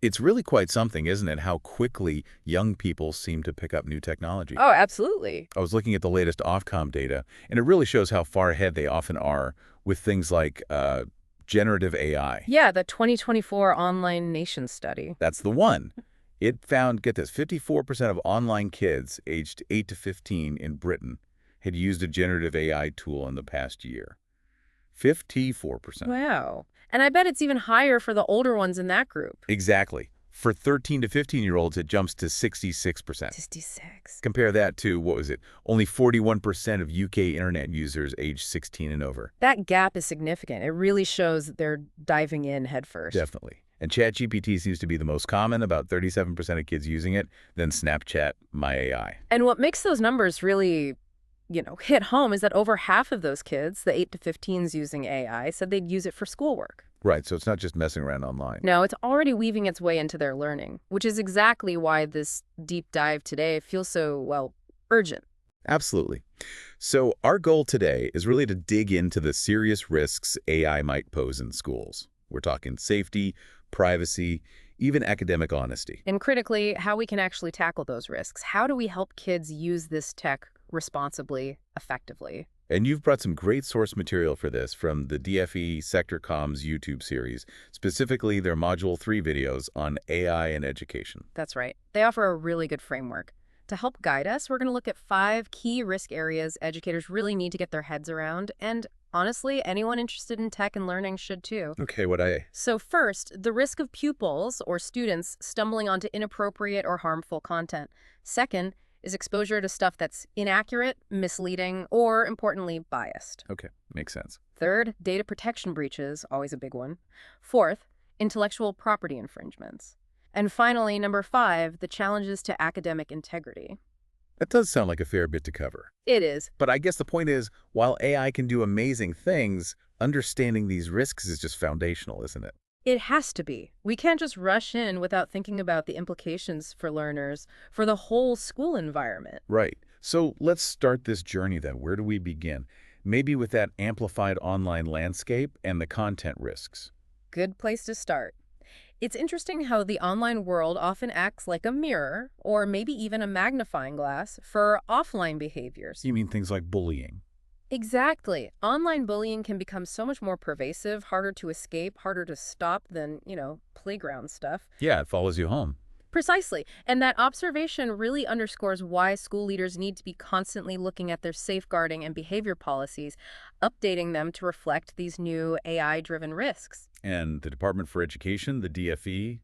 It's really quite something, isn't it, how quickly young people seem to pick up new technology. Oh, absolutely. I was looking at the latest Ofcom data, and it really shows how far ahead they often are with things like generative AI. Yeah, the 2024 Online Nation Study. That's the one. It found, get this, 54% of online kids aged 8 to 15 in Britain had used a generative AI tool in the past year. 54%. Wow. And I bet it's even higher for the older ones in that group. Exactly. For 13 to 15-year-olds, it jumps to 66%. 66. Compare that to, what was it, only 41% of UK internet users aged 16 and over. That gap is significant. It really shows that they're diving in headfirst. Definitely. And ChatGPT seems to be the most common, about 37% of kids using it, then Snapchat, My AI. And what makes those numbers really, hit home is that over half of those kids, the 8 to 15s using AI, said they'd use it for schoolwork. Right, so it's not just messing around online. No, it's already weaving its way into their learning, which is exactly why this deep dive today feels so, well, urgent. Absolutely. So our goal today is really to dig into the serious risks AI might pose in schools. We're talking safety, privacy, even academic honesty. And critically, how we can actually tackle those risks. How do we help kids use this tech responsibly, effectively? And you've brought some great source material for this from the DFE Sector Comms YouTube series, specifically their Module 3 videos on AI and education. That's right. They offer a really good framework. To help guide us, we're going to look at 5 key risk areas educators really need to get their heads around, and honestly, anyone interested in tech and learning should too. Okay, So first, the risk of pupils or students stumbling onto inappropriate or harmful content. Second is exposure to stuff that's inaccurate, misleading, or, importantly, biased. Okay, makes sense. Third, data protection breaches, always a big one. Fourth, intellectual property infringements. And finally, number 5, the challenges to academic integrity. That does sound like a fair bit to cover. It is. But I guess the point is, while AI can do amazing things, understanding these risks is just foundational, isn't it? It has to be. We can't just rush in without thinking about the implications for learners, for the whole school environment. Right. So let's start this journey then. Where do we begin? Maybe with that amplified online landscape and the content risks. Good place to start. It's interesting how the online world often acts like a mirror, or maybe even a magnifying glass, for offline behaviors. You mean things like bullying? Exactly. Online bullying can become so much more pervasive, harder to escape, harder to stop than, playground stuff. Yeah, it follows you home. Precisely. And that observation really underscores why school leaders need to be constantly looking at their safeguarding and behavior policies, updating them to reflect these new AI-driven risks. And the Department for Education, the DFE,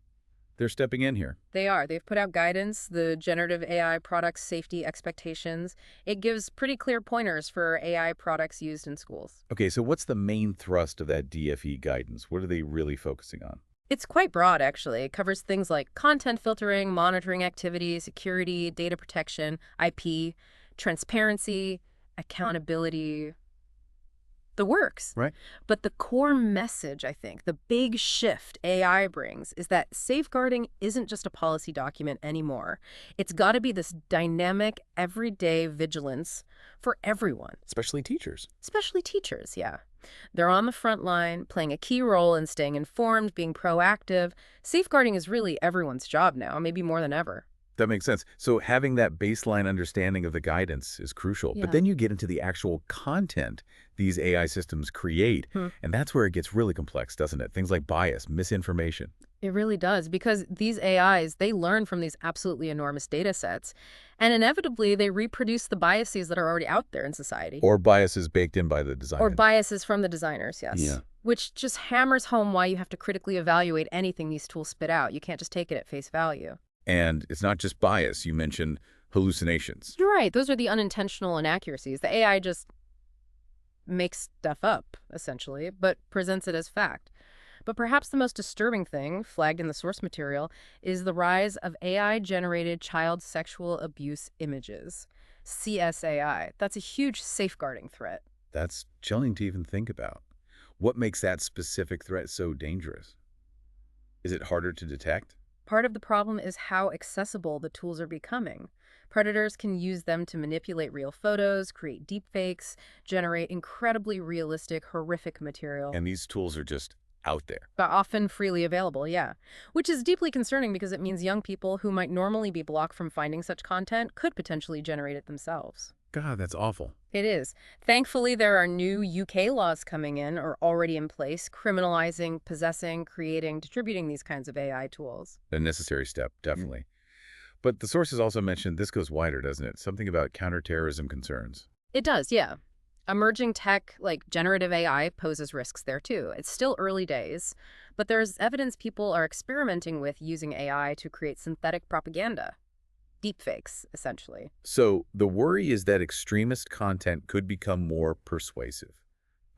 they're stepping in here. They are. They've put out guidance, the generative AI product safety expectations. It gives pretty clear pointers for AI products used in schools. Okay, so what's the main thrust of that DFE guidance? What are they really focusing on? It's quite broad, actually. It covers things like content filtering, monitoring activity, security, data protection, IP, transparency, accountability, the works. Right. But the core message, I think, the big shift AI brings is that safeguarding isn't just a policy document anymore. It's got to be this dynamic, everyday vigilance for everyone. Especially teachers. Especially teachers, yeah. They're on the front line, playing a key role in staying informed, being proactive. Safeguarding is really everyone's job now, maybe more than ever. That makes sense. So having that baseline understanding of the guidance is crucial. Yeah. But then you get into the actual content these AI systems create, and that's where it gets really complex, doesn't it? Things like bias, misinformation. It really does, because these AIs, they learn from these absolutely enormous data sets, and inevitably they reproduce the biases that are already out there in society. Or biases baked in by the designer. Or biases from the designers, yes. Yeah. Which just hammers home why you have to critically evaluate anything these tools spit out. You can't just take it at face value. And it's not just bias. You mentioned hallucinations. You're right. Those are the unintentional inaccuracies. The AI just makes stuff up, essentially, but presents it as fact. But perhaps the most disturbing thing, flagged in the source material, is the rise of AI-generated child sexual abuse images, CSAI. That's a huge safeguarding threat. That's chilling to even think about. What makes that specific threat so dangerous? Is it harder to detect? Part of the problem is how accessible the tools are becoming. Predators can use them to manipulate real photos, create deepfakes, generate incredibly realistic, horrific material. And these tools are just out there. But often freely available, yeah. Which is deeply concerning because it means young people who might normally be blocked from finding such content could potentially generate it themselves. God, that's awful. It is. Thankfully, there are new UK laws coming in or already in place criminalizing, possessing, creating, distributing these kinds of AI tools. A necessary step, definitely. But the sources also mentioned this goes wider, doesn't it? Something about counterterrorism concerns. It does, yeah. Emerging tech like generative AI poses risks there too. It's still early days, but there's evidence people are experimenting with using AI to create synthetic propaganda. Deepfakes, essentially. So the worry is that extremist content could become more persuasive,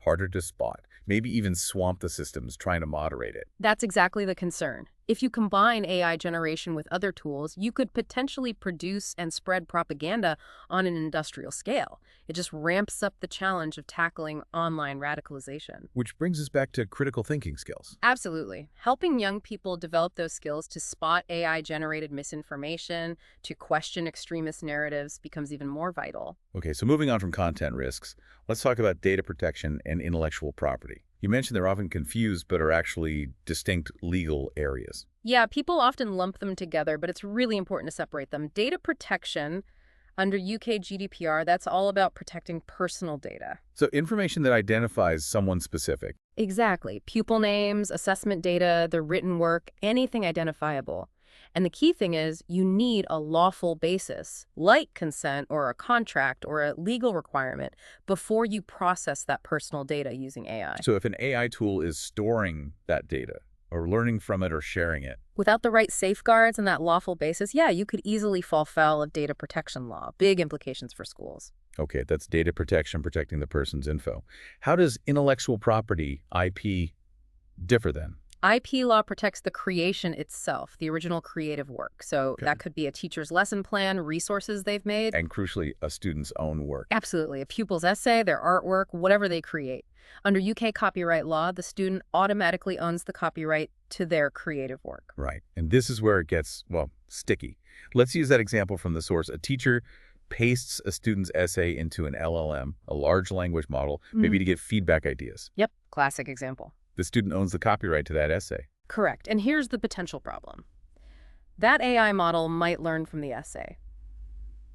harder to spot, maybe even swamp the systems trying to moderate it. That's exactly the concern. If you combine AI generation with other tools, you could potentially produce and spread propaganda on an industrial scale. It just ramps up the challenge of tackling online radicalization. Which brings us back to critical thinking skills. Absolutely. Helping young people develop those skills to spot AI-generated misinformation, to question extremist narratives becomes even more vital. Okay, so moving on from content risks, let's talk about data protection and intellectual property. You mentioned they're often confused but are actually distinct legal areas. Yeah, people often lump them together, but it's really important to separate them. Data protection under UK GDPR, that's all about protecting personal data. So information that identifies someone specific. Exactly. Pupil names, assessment data, their written work, anything identifiable. And the key thing is you need a lawful basis, like consent or a contract or a legal requirement, before you process that personal data using AI. So if an AI tool is storing that data or learning from it or sharing it, Without the right safeguards and that lawful basis, yeah, you could easily fall foul of data protection law. Big implications for schools. okay, that's data protection, protecting the person's info. How does intellectual property, IP, differ then? IP law protects the creation itself, the original creative work. So Okay. that could be a teacher's lesson plan, resources they've made. And crucially, a student's own work. Absolutely. A pupil's essay, their artwork, whatever they create. Under UK copyright law, the student automatically owns the copyright to their creative work. Right. And this is where it gets, well, sticky. Let's use that example from the source. A teacher pastes a student's essay into an LLM, a large language model, maybe to get feedback ideas. Yep. Classic example. The student owns the copyright to that essay. Correct. And here's the potential problem. That AI model might learn from the essay.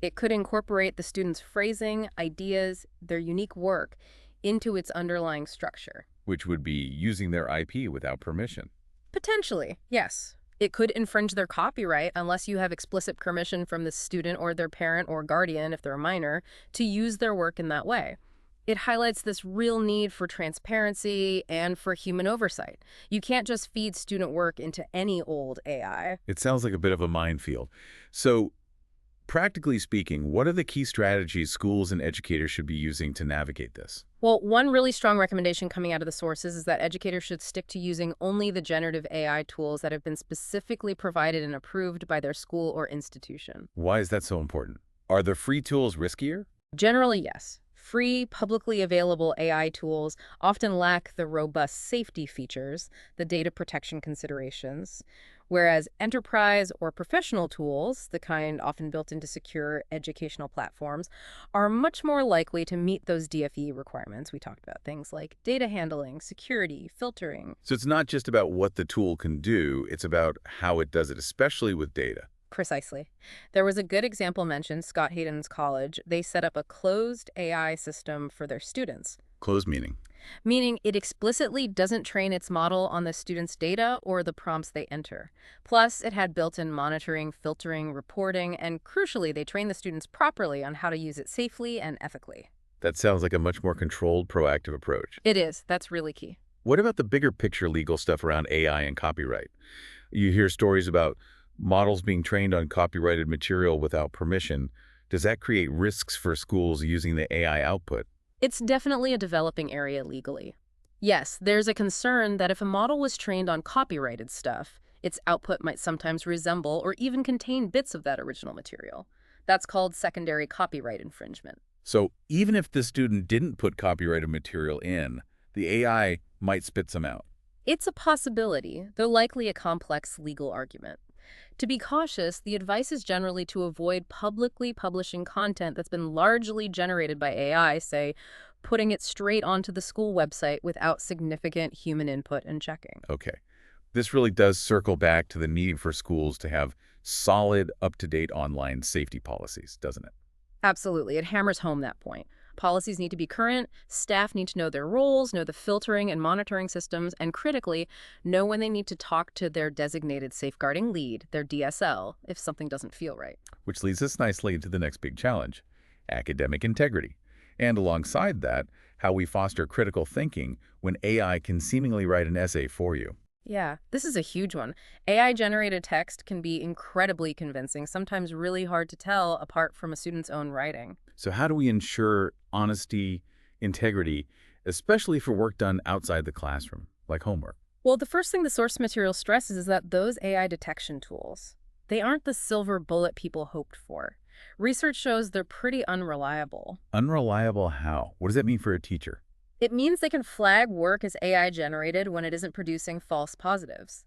It could incorporate the student's phrasing, ideas, their unique work into its underlying structure. Which would be using their IP without permission. Potentially, yes. It could infringe their copyright unless you have explicit permission from the student or their parent or guardian, if they're a minor, to use their work in that way. It highlights this real need for transparency and for human oversight. You can't just feed student work into any old AI. It sounds like a bit of a minefield. So, practically speaking, what are the key strategies schools and educators should be using to navigate this? Well, one really strong recommendation coming out of the sources is that educators should stick to using only the generative AI tools that have been specifically provided and approved by their school or institution. Why is that so important? Are the free tools riskier? Generally, yes. Free, publicly available AI tools often lack the robust safety features, the data protection considerations, whereas enterprise or professional tools, the kind often built into secure educational platforms, are much more likely to meet those DFE requirements. We talked about things like data handling, security, filtering. So it's not just about what the tool can do, it's about how it does it, especially with data. Precisely. There was a good example mentioned, Scott Hayden's college. They set up a closed AI system for their students, Closed meaning. meaning it explicitly doesn't train its model on the students' data or the prompts they enter. Plus, it had built-in monitoring, filtering, reporting, and crucially, they trained the students properly on how to use it safely and ethically. That sounds like a much more controlled, proactive approach. It is. That's really key. What about the bigger picture legal stuff around AI and copyright? You hear stories about models being trained on copyrighted material without permission. Does that create risks for schools using the AI output? It's definitely a developing area legally. Yes, there's a concern that if a model was trained on copyrighted stuff, its output might sometimes resemble or even contain bits of that original material. That's called secondary copyright infringement. So even if the student didn't put copyrighted material in, the AI might spit some out. It's a possibility, though likely a complex legal argument. To be cautious, the advice is generally to avoid publicly publishing content that's been largely generated by AI, say, putting it straight onto the school website without significant human input and checking. Okay. This really does circle back to the need for schools to have solid, up-to-date online safety policies, doesn't it? Absolutely. It hammers home that point. Policies need to be current, staff need to know their roles, know the filtering and monitoring systems, and critically, know when they need to talk to their designated safeguarding lead, their DSL, if something doesn't feel right. Which leads us nicely to the next big challenge, academic integrity. And alongside that, how we foster critical thinking when AI can seemingly write an essay for you. Yeah, this is a huge one. AI-generated text can be incredibly convincing, sometimes really hard to tell apart from a student's own writing. So how do we ensure honesty, integrity, especially for work done outside the classroom, like homework? Well, the first thing the source material stresses is that those AI detection tools, they aren't the silver bullet people hoped for. Research shows they're pretty unreliable. Unreliable how? What does that mean for a teacher? It means they can flag work as AI-generated when it isn't producing false positives.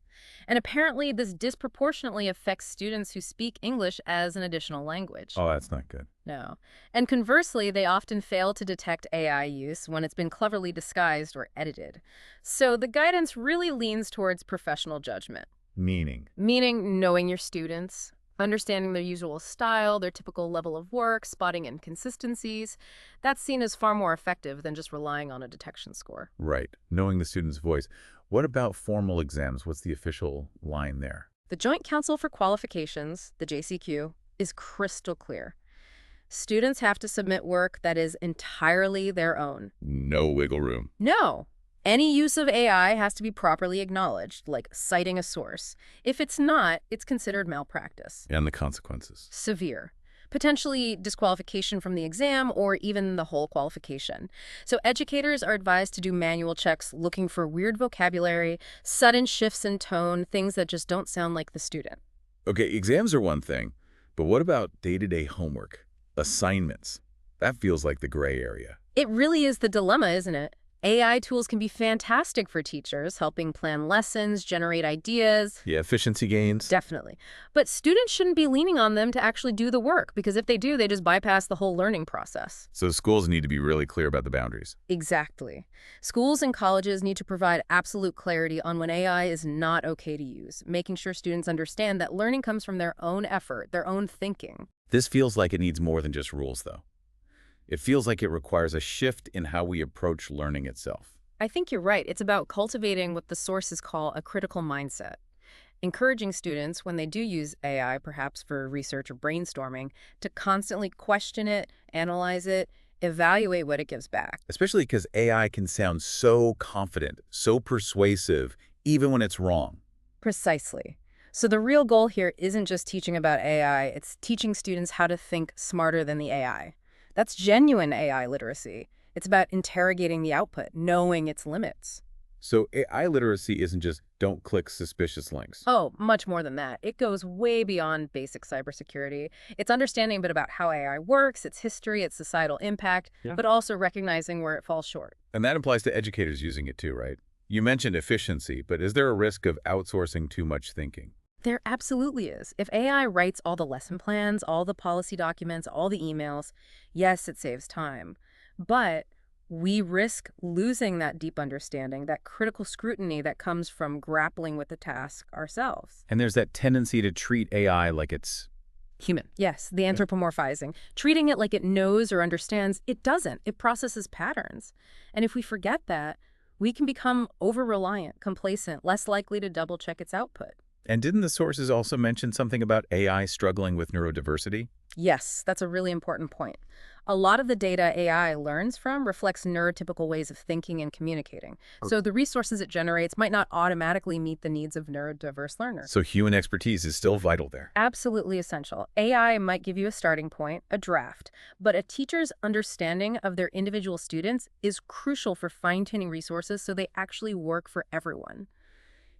And apparently, this disproportionately affects students who speak English as an additional language. Oh, that's not good. No. And conversely, they often fail to detect AI use when it's been cleverly disguised or edited. So the guidance really leans towards professional judgment. Meaning? Meaning knowing your students, understanding their usual style, their typical level of work, spotting inconsistencies. That's seen as far more effective than just relying on a detection score. Right. Knowing the student's voice. What about formal exams? What's the official line there? The Joint Council for Qualifications, the JCQ, is crystal clear. Students have to submit work that is entirely their own. No wiggle room. No. Any use of AI has to be properly acknowledged, like citing a source. If it's not, it's considered malpractice. And the consequences. Severe. Potentially disqualification from the exam or even the whole qualification. So educators are advised to do manual checks looking for weird vocabulary, sudden shifts in tone, things that just don't sound like the student. Okay, exams are one thing, but what about day-to-day homework? Assignments? That feels like the gray area. It really is the dilemma, isn't it? AI tools can be fantastic for teachers, helping plan lessons, generate ideas. Yeah, efficiency gains. Definitely. But students shouldn't be leaning on them to actually do the work, because if they do, they just bypass the whole learning process. So schools need to be really clear about the boundaries. Exactly. Schools and colleges need to provide absolute clarity on when AI is not okay to use, making sure students understand that learning comes from their own effort, their own thinking. This feels like it needs more than just rules, though. It feels like it requires a shift in how we approach learning itself. I think you're right. It's about cultivating what the sources call a critical mindset. Encouraging students, when they do use AI, perhaps for research or brainstorming, to constantly question it, analyze it, evaluate what it gives back. Especially because AI can sound so confident, so persuasive, even when it's wrong. Precisely. So the real goal here isn't just teaching about AI, it's teaching students how to think smarter than the AI. That's genuine AI literacy. It's about interrogating the output, knowing its limits. So AI literacy isn't just don't click suspicious links. Oh, much more than that. It goes way beyond basic cybersecurity. It's understanding a bit about how AI works, its history, its societal impact, but also recognizing where it falls short. And that applies to educators using it too, right? You mentioned efficiency, but is there a risk of outsourcing too much thinking? There absolutely is. If AI writes all the lesson plans, all the policy documents, all the emails, yes, it saves time. But we risk losing that deep understanding, that critical scrutiny that comes from grappling with the task ourselves. And there's that tendency to treat AI like it's Human. Yes, the anthropomorphizing. Treating it like it knows or understands. It doesn't. It processes patterns. And if we forget that, we can become over-reliant, complacent, less likely to double-check its output. And didn't the sources also mention something about AI struggling with neurodiversity? Yes, that's a really important point. A lot of the data AI learns from reflects neurotypical ways of thinking and communicating. So the resources it generates might not automatically meet the needs of neurodiverse learners. So human expertise is still vital there. Absolutely essential. AI might give you a starting point, a draft, but a teacher's understanding of their individual students is crucial for fine-tuning resources so they actually work for everyone.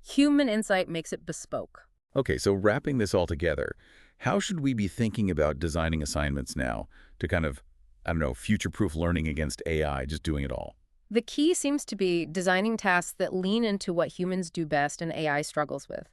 Human insight makes it bespoke. Okay, so wrapping this all together, how should we be thinking about designing assignments now to kind of, I don't know, future-proof learning against AI, just doing it all? The key seems to be designing tasks that lean into what humans do best and AI struggles with.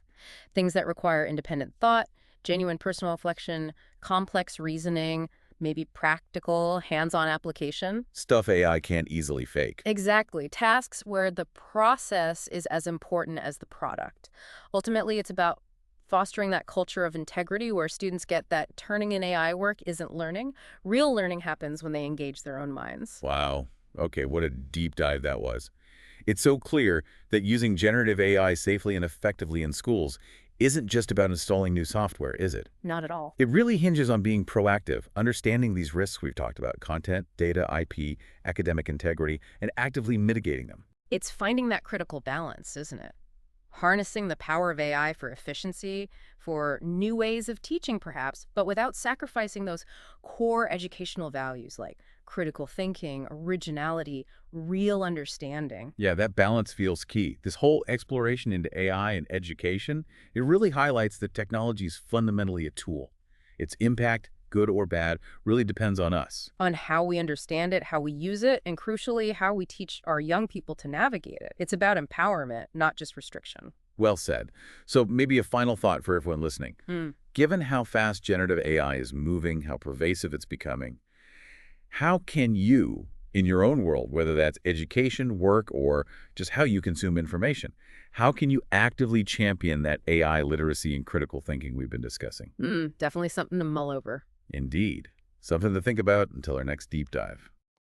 Things that require independent thought, genuine personal reflection, complex reasoning, maybe practical, hands-on application. Stuff AI can't easily fake. Exactly. Tasks where the process is as important as the product. Ultimately, it's about fostering that culture of integrity where students get that turning in AI work isn't learning. Real learning happens when they engage their own minds. Wow. Okay, what a deep dive that was. It's so clear that using generative AI safely and effectively in schools isn't just about installing new software, is it? Not at all. It really hinges on being proactive, understanding these risks we've talked about, content, data, IP, academic integrity, and actively mitigating them. It's finding that critical balance, isn't it? Harnessing the power of AI for efficiency, for new ways of teaching perhaps, but without sacrificing those core educational values like critical thinking, originality, real understanding. Yeah, that balance feels key. This whole exploration into AI and education, it really highlights that technology is fundamentally a tool. Its impact, good or bad, really depends on us. On how we understand it, how we use it, and crucially, how we teach our young people to navigate it. It's about empowerment, not just restriction. Well said. So maybe a final thought for everyone listening. Given how fast generative AI is moving, how pervasive it's becoming, how can you, in your own world, whether that's education, work, or just how you consume information, how can you actively champion that AI literacy and critical thinking we've been discussing? Definitely something to mull over. Indeed. Something to think about until our next deep dive.